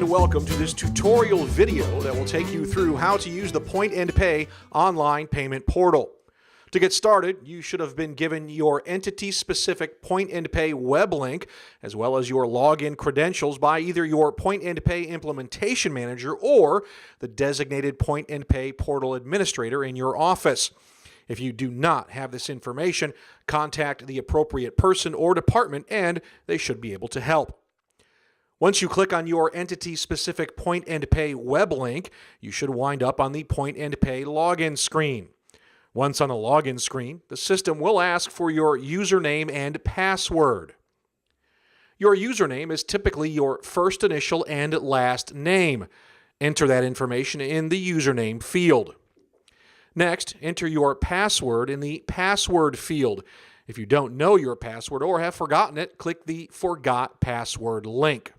and welcome to this tutorial video that will take you through how to use the Point and Pay online payment portal. To get started, you should have been given your entity-specific Point and Pay web link as well as your login credentials by either your Point and Pay implementation manager or the designated Point and Pay portal administrator in your office. If you do not have this information, contact the appropriate person or department and they should be able to help. Once you click on your entity-specific Point and Pay web link, you should wind up on the Point and Pay login screen. Once on the login screen, the system will ask for your username and password. Your username is typically your first initial and last name. Enter that information in the username field. Next, enter your password in the password field. If you don't know your password or have forgotten it, click the Forgot Password link.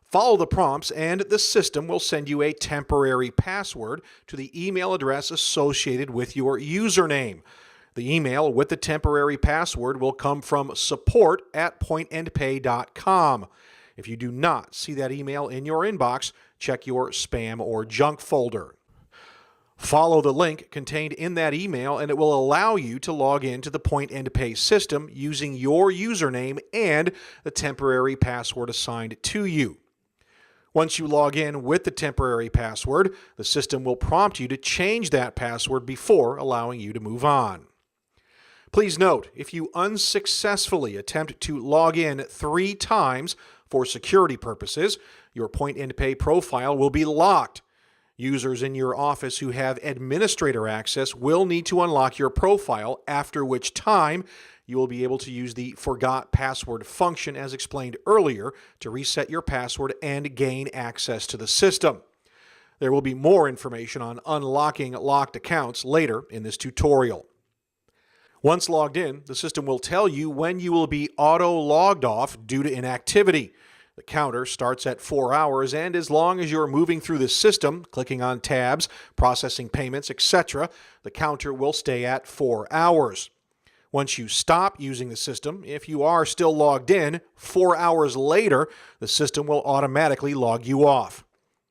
Follow the prompts and the system will send you a temporary password to the email address associated with your username. The email with the temporary password will come from support@pointandpay.com. If you do not see that email in your inbox, check your spam or junk folder. Follow the link contained in that email and it will allow you to log into the Point and Pay system using your username and the temporary password assigned to you. Once you log in with the temporary password, the system will prompt you to change that password before allowing you to move on. Please note, if you unsuccessfully attempt to log in 3 times for security purposes, your Point and Pay profile will be locked. Users in your office who have administrator access will need to unlock your profile, after which time you will be able to use the Forgot Password function as explained earlier to reset your password and gain access to the system. There will be more information on unlocking locked accounts later in this tutorial. Once logged in, the system will tell you when you will be auto-logged off due to inactivity. The counter starts at 4 hours, and as long as you're moving through the system, clicking on tabs, processing payments, etc., the counter will stay at 4 hours. Once you stop using the system, if you are still logged in, 4 hours later, the system will automatically log you off.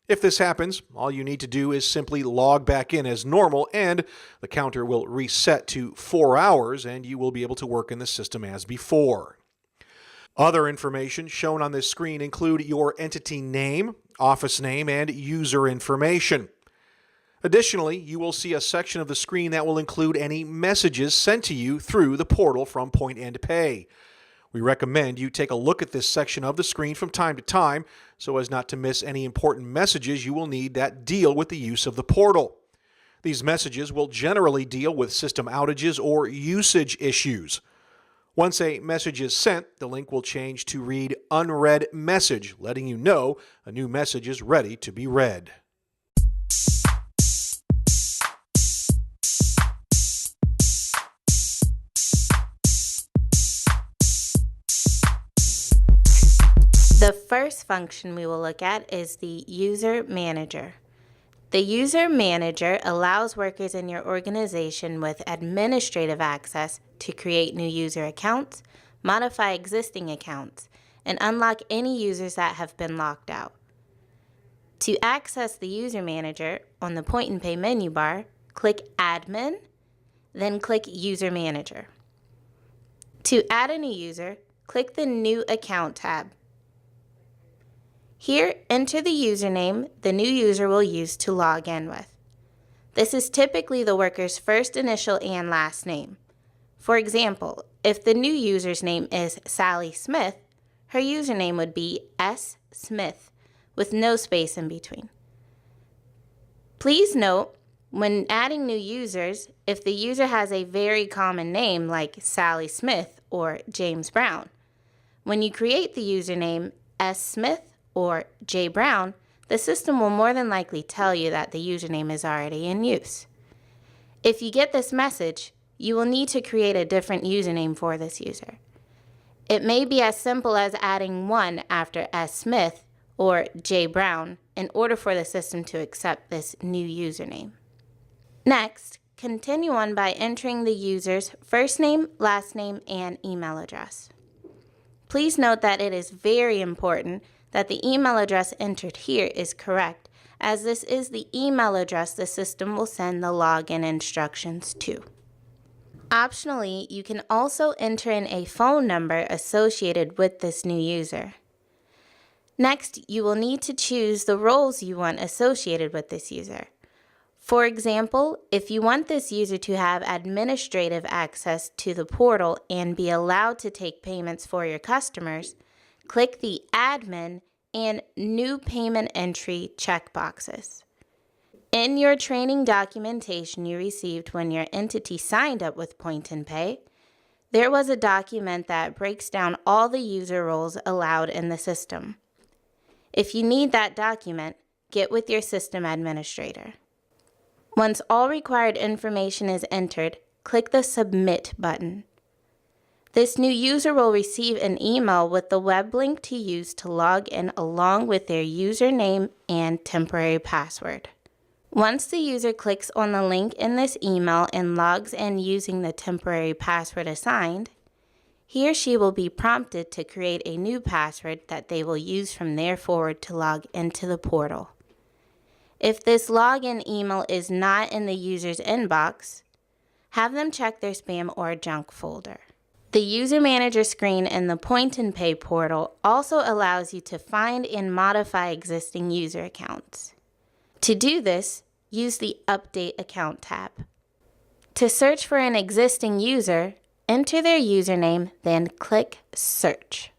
If this happens, all you need to do is simply log back in as normal, and the counter will reset to 4 hours, and you will be able to work in the system as before. Other information shown on this screen include your entity name, office name, and user information. Additionally, you will see a section of the screen that will include any messages sent to you through the portal from Point and Pay. We recommend you take a look at this section of the screen from time to time so as not to miss any important messages you will need that deal with the use of the portal. These messages will generally deal with system outages or usage issues. Once a message is sent, the link will change to read Unread Message, letting you know a new message is ready to be read. The first function we will look at is the User Manager. The User Manager allows workers in your organization with administrative access to create new user accounts, modify existing accounts, and unlock any users that have been locked out. To access the User Manager, on the Point and Pay menu bar, click Admin, then click User Manager. To add a new user, click the New Account tab. Here, enter the username the new user will use to log in with. This is typically the worker's first initial and last name. For example, if the new user's name is Sally Smith, her username would be S. Smith with no space in between. Please note, when adding new users, if the user has a very common name like Sally Smith or James Brown, when you create the username S. Smith or J. Brown, the system will more than likely tell you that the username is already in use. If you get this message, you will need to create a different username for this user. It may be as simple as adding 1 after S. Smith or J. Brown in order for the system to accept this new username. Next, continue on by entering the user's first name, last name, and email address. Please note that it is very important that the email address entered here is correct, as this is the email address the system will send the login instructions to. Optionally, you can also enter in a phone number associated with this new user. Next, you will need to choose the roles you want associated with this user. For example, if you want this user to have administrative access to the portal and be allowed to take payments for your customers, click the Admin and New Payment Entry checkboxes. In your training documentation you received when your entity signed up with Point and Pay, there was a document that breaks down all the user roles allowed in the system. If you need that document, get with your system administrator. Once all required information is entered, click the Submit button. This new user will receive an email with the web link to use to log in along with their username and temporary password. Once the user clicks on the link in this email and logs in using the temporary password assigned, he or she will be prompted to create a new password that they will use from there forward to log into the portal. If this login email is not in the user's inbox, have them check their spam or junk folder. The User Manager screen in the Point and Pay portal also allows you to find and modify existing user accounts. To do this, use the Update Account tab. To search for an existing user, enter their username, then click Search.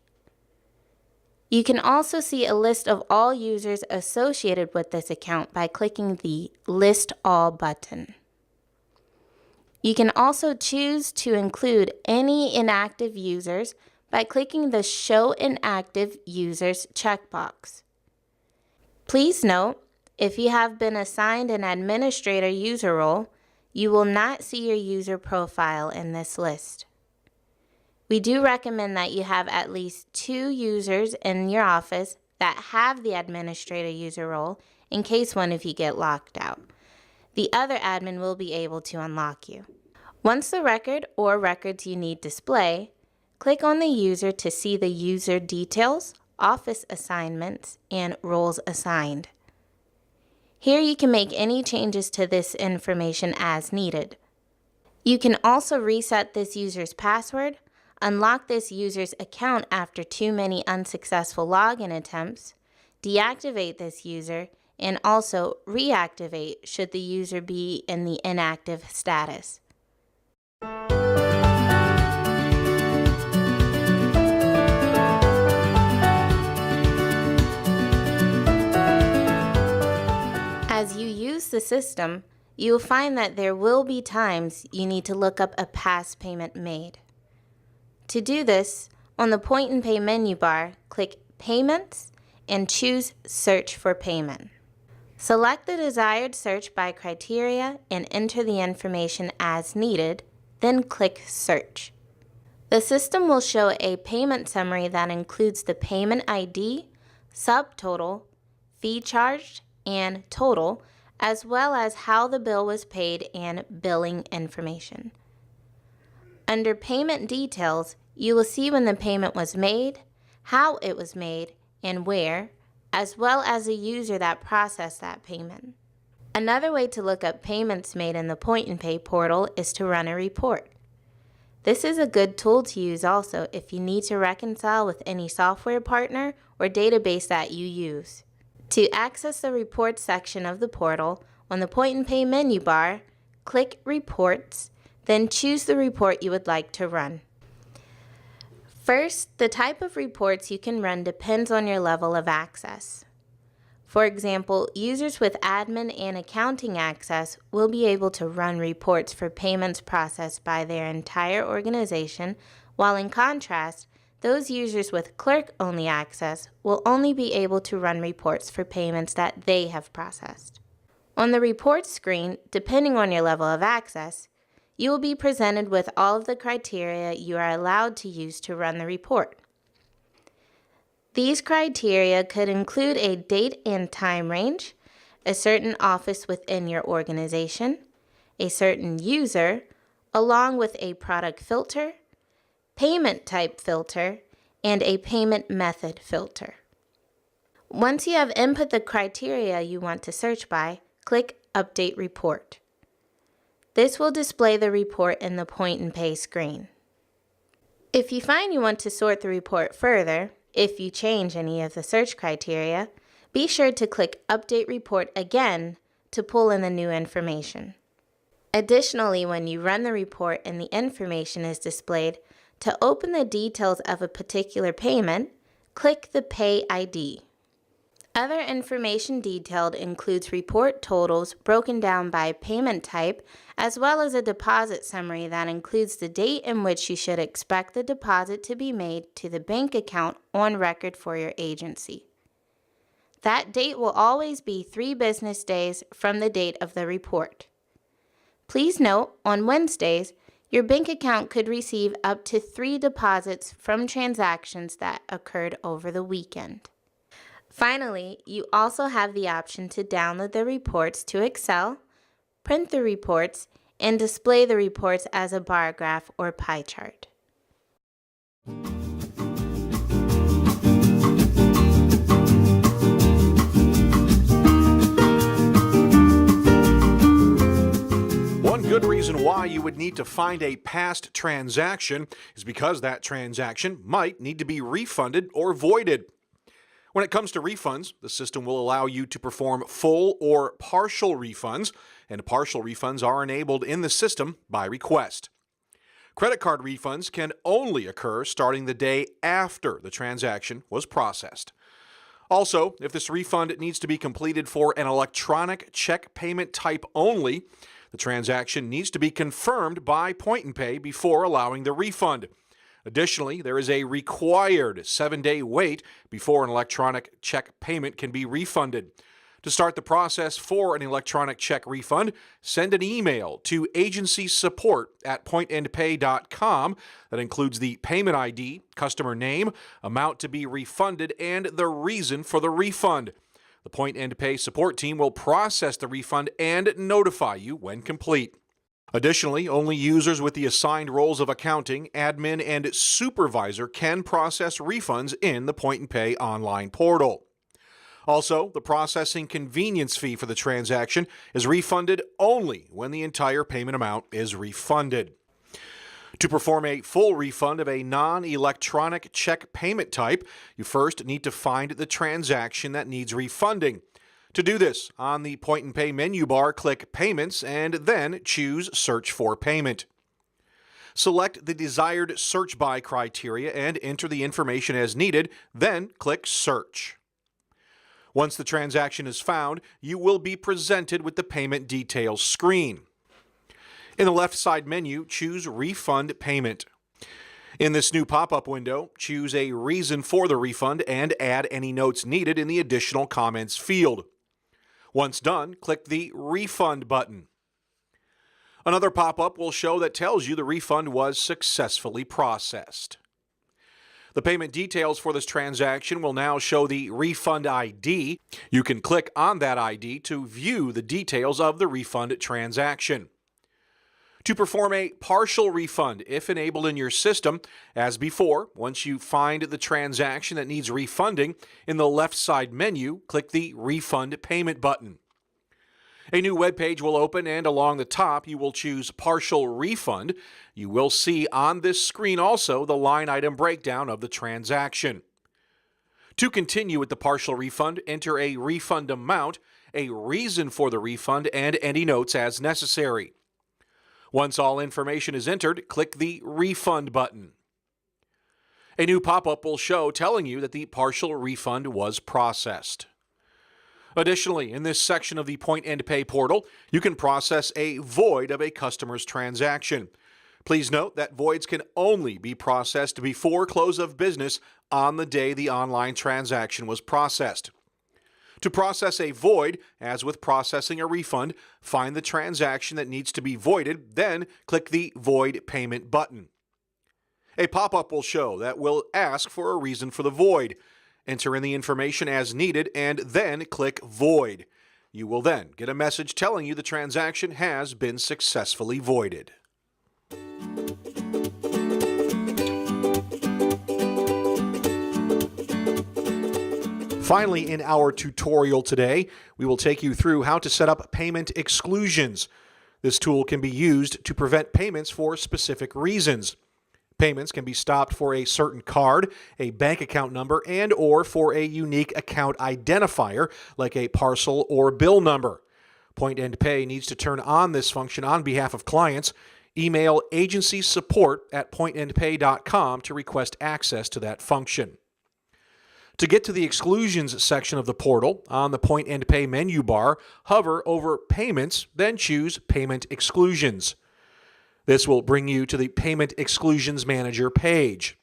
You can also see a list of all users associated with this account by clicking the List All button. You can also choose to include any inactive users by clicking the Show Inactive Users checkbox. Please note, if you have been assigned an administrator user role, you will not see your user profile in this list. We do recommend that you have at least 2 users in your office that have the administrator user role in case one of you get locked out. The other admin will be able to unlock you. Once the record or records you need display, click on the user to see the user details, office assignments, and roles assigned. Here you can make any changes to this information as needed. You can also reset this user's password, unlock this user's account after too many unsuccessful login attempts, deactivate this user, and also reactivate should the user be in the inactive status. As you use the system, you will find that there will be times you need to look up a past payment made. To do this, on the Point and Pay menu bar, click Payments and choose Search for Payment. Select the desired search by criteria and enter the information as needed, then click Search. The system will show a payment summary that includes the payment ID, subtotal, fee charged, and total, as well as how the bill was paid and billing information. Under Payment Details, you will see when the payment was made, how it was made, and where, as well as the user that processed that payment. Another way to look up payments made in the Point and Pay portal is to run a report. This is a good tool to use also if you need to reconcile with any software partner or database that you use. To access the Reports section of the portal, on the Point and Pay menu bar, click Reports, then choose the report you would like to run. First, the type of reports you can run depends on your level of access. For example, users with admin and accounting access will be able to run reports for payments processed by their entire organization, while in contrast, those users with clerk-only access will only be able to run reports for payments that they have processed. On the Reports screen, depending on your level of access, you will be presented with all of the criteria you are allowed to use to run the report. These criteria could include a date and time range, a certain office within your organization, a certain user, along with a product filter, payment type filter, and a payment method filter. Once you have input the criteria you want to search by, click Update Report. This will display the report in the Point and Pay screen. If you find you want to sort the report further, if you change any of the search criteria, be sure to click Update Report again to pull in the new information. Additionally, when you run the report and the information is displayed, to open the details of a particular payment, click the Pay ID. Other information detailed includes report totals broken down by payment type, as well as a deposit summary that includes the date in which you should expect the deposit to be made to the bank account on record for your agency. That date will always be 3 business days from the date of the report. Please note, on Wednesdays, your bank account could receive up to 3 deposits from transactions that occurred over the weekend. Finally, you also have the option to download the reports to Excel, print the reports, and display the reports as a bar graph or pie chart. One good reason why you would need to find a past transaction is because that transaction might need to be refunded or voided. When it comes to refunds, the system will allow you to perform full or partial refunds, and partial refunds are enabled in the system by request. Credit card refunds can only occur starting the day after the transaction was processed. Also, if this refund needs to be completed for an electronic check payment type only, the transaction needs to be confirmed by Point and Pay before allowing the refund. Additionally, there is a required 7-day wait before an electronic check payment can be refunded. To start the process for an electronic check refund, send an email to agencysupport@pointandpay.com that includes the payment ID, customer name, amount to be refunded, and the reason for the refund. The Point and Pay support team will process the refund and notify you when complete. Additionally, only users with the assigned roles of accounting, admin, and supervisor can process refunds in the Point and Pay online portal. Also, the processing convenience fee for the transaction is refunded only when the entire payment amount is refunded. To perform a full refund of a non-electronic check payment type, you first need to find the transaction that needs refunding. To do this, on the Point and Pay menu bar, click Payments and then choose Search for Payment. Select the desired search by criteria and enter the information as needed, then click Search. Once the transaction is found, you will be presented with the payment details screen. In the left side menu, choose Refund Payment. In this new pop-up window, choose a reason for the refund and add any notes needed in the Additional Comments field. Once done, click the Refund button. Another pop-up will show that tells you the refund was successfully processed. The payment details for this transaction will now show the refund ID. You can click on that ID to view the details of the refund transaction. To perform a partial refund, if enabled in your system, as before, once you find the transaction that needs refunding, in the left side menu, click the Refund Payment button. A new web page will open, and along the top, you will choose Partial Refund. You will see on this screen also the line item breakdown of the transaction. To continue with the partial refund, enter a refund amount, a reason for the refund, and any notes as necessary. Once all information is entered, click the Refund button. A new pop-up will show telling you that the partial refund was processed. Additionally, in this section of the Point and Pay portal, you can process a void of a customer's transaction. Please note that voids can only be processed before close of business on the day the online transaction was processed. To process a void, as with processing a refund, find the transaction that needs to be voided, then click the Void Payment button. A pop-up will show that will ask for a reason for the void. Enter in the information as needed and then click Void. You will then get a message telling you the transaction has been successfully voided. Finally, in our tutorial today, we will take you through how to set up payment exclusions. This tool can be used to prevent payments for specific reasons. Payments can be stopped for a certain card, a bank account number, and or for a unique account identifier like a parcel or bill number. Point End Pay needs to turn on this function on behalf of clients. Email agency support at pointendpay.com to request access to that function. To get to the exclusions section of the portal, on the Point End Pay menu bar, hover over Payments, then choose Payment Exclusions. This will bring you to the Payment Exclusions Manager page.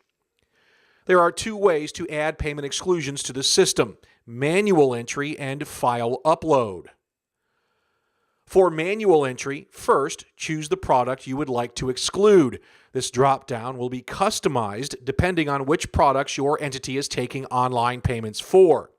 There are two ways to add payment exclusions to the system: manual entry and file upload. For manual entry, first choose the product you would like to exclude. This drop-down will be customized depending on which products your entity is taking online payments for.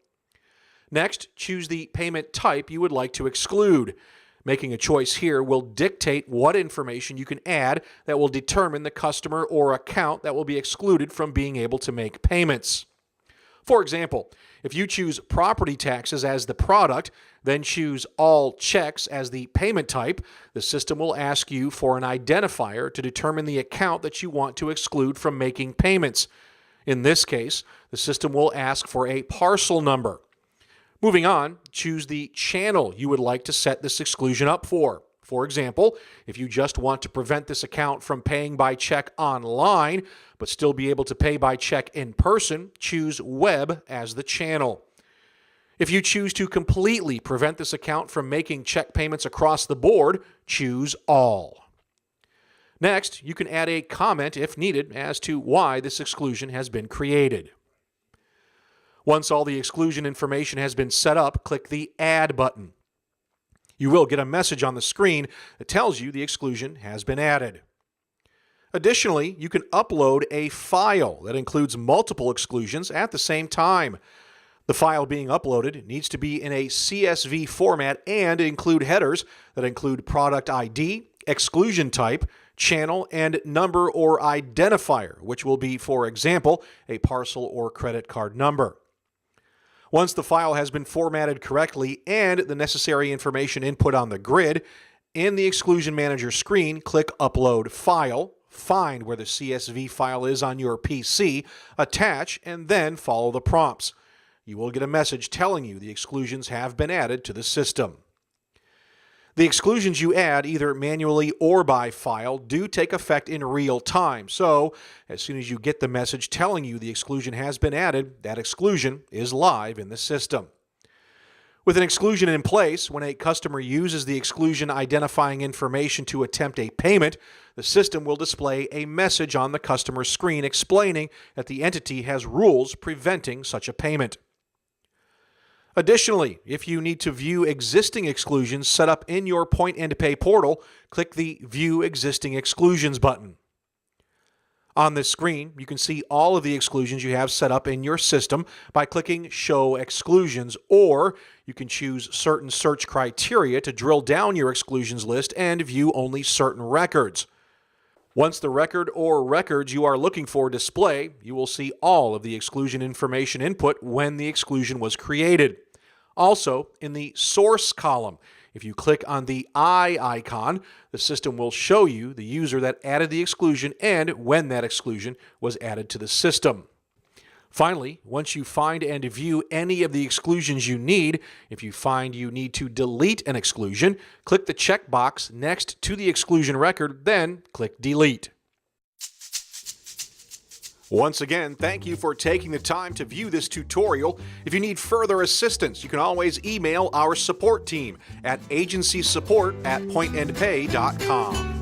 Next, choose the payment type you would like to exclude. Making a choice here will dictate what information you can add that will determine the customer or account that will be excluded from being able to make payments. For example, if you choose property taxes as the product, then choose all checks as the payment type, the system will ask you for an identifier to determine the account that you want to exclude from making payments. In this case, the system will ask for a parcel number. Moving on, choose the channel you would like to set this exclusion up for. For example, if you just want to prevent this account from paying by check online, but still be able to pay by check in person, choose Web as the channel. If you choose to completely prevent this account from making check payments across the board, choose All. Next, you can add a comment if needed as to why this exclusion has been created. Once all the exclusion information has been set up, click the Add button. You will get a message on the screen that tells you the exclusion has been added. Additionally, you can upload a file that includes multiple exclusions at the same time. The file being uploaded needs to be in a CSV format and include headers that include product ID, exclusion type, channel, and number or identifier, which will be, for example, a parcel or credit card number. Once the file has been formatted correctly and the necessary information input on the grid, in the Exclusion Manager screen, click Upload File, find where the CSV file is on your PC, attach, and then follow the prompts. You will get a message telling you the exclusions have been added to the system. The exclusions you add, either manually or by file, do take effect in real time. So, as soon as you get the message telling you the exclusion has been added, that exclusion is live in the system. With an exclusion in place, when a customer uses the exclusion identifying information to attempt a payment, the system will display a message on the customer's screen explaining that the entity has rules preventing such a payment. Additionally, if you need to view existing exclusions set up in your Point End Pay portal, click the View Existing Exclusions button. On this screen, you can see all of the exclusions you have set up in your system by clicking Show Exclusions, or you can choose certain search criteria to drill down your exclusions list and view only certain records. Once the record or records you are looking for display, you will see all of the exclusion information input when the exclusion was created. Also, in the Source column, if you click on the eye icon, the system will show you the user that added the exclusion and when that exclusion was added to the system. Finally, once you find and view any of the exclusions you need, if you find you need to delete an exclusion, click the checkbox next to the exclusion record, then click Delete. Once again, thank you for taking the time to view this tutorial. If you need further assistance, you can always email our support team at agencysupport@pointendpay.com.